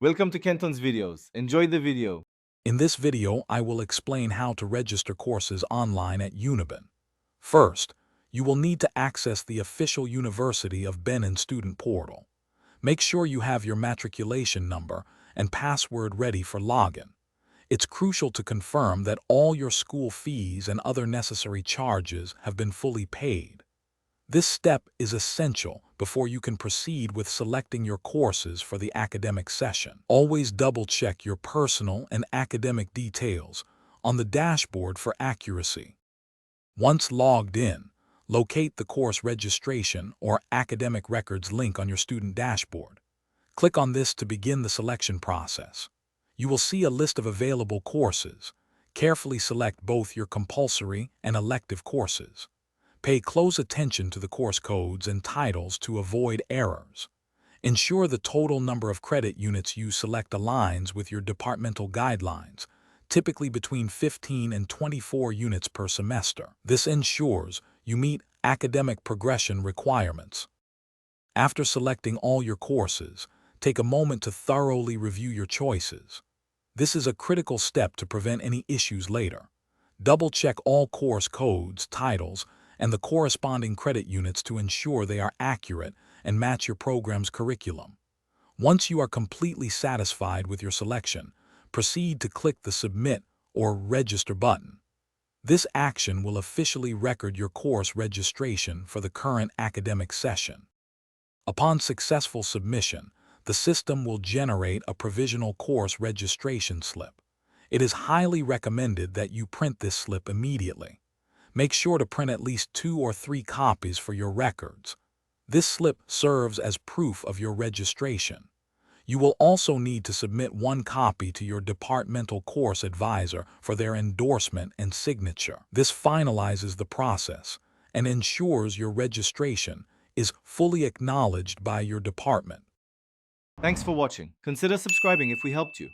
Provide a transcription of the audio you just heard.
Welcome to Kenton's videos. Enjoy the video. In this video, I will explain how to register courses online at UNIBEN. First, you will need to access the official University of Benin student portal. Make sure you have your matriculation number and password ready for login. It's crucial to confirm that all your school fees and other necessary charges have been fully paid. This step is essential before you can proceed with selecting your courses for the academic session. Always double-check your personal and academic details on the dashboard for accuracy. Once logged in, locate the course registration or academic records link on your student dashboard. Click on this to begin the selection process. You will see a list of available courses. Carefully select both your compulsory and elective courses. Pay close attention to the course codes and titles to avoid errors. Ensure the total number of credit units you select aligns with your departmental guidelines, typically between 15 and 24 units per semester. This ensures you meet academic progression requirements. After selecting all your courses, take a moment to thoroughly review your choices. This is a critical step to prevent any issues later. Double-check all course codes, titles, and the corresponding credit units to ensure they are accurate and match your program's curriculum. Once you are completely satisfied with your selection, proceed to click the Submit or Register button. This action will officially record your course registration for the current academic session. Upon successful submission, the system will generate a provisional course registration slip. It is highly recommended that you print this slip immediately. Make sure to print at least 2 or 3 copies for your records. This slip serves as proof of your registration. You will also need to submit 1 copy to your departmental course advisor for their endorsement and signature. This finalizes the process and ensures your registration is fully acknowledged by your department. Thanks for watching. Consider subscribing if we helped you.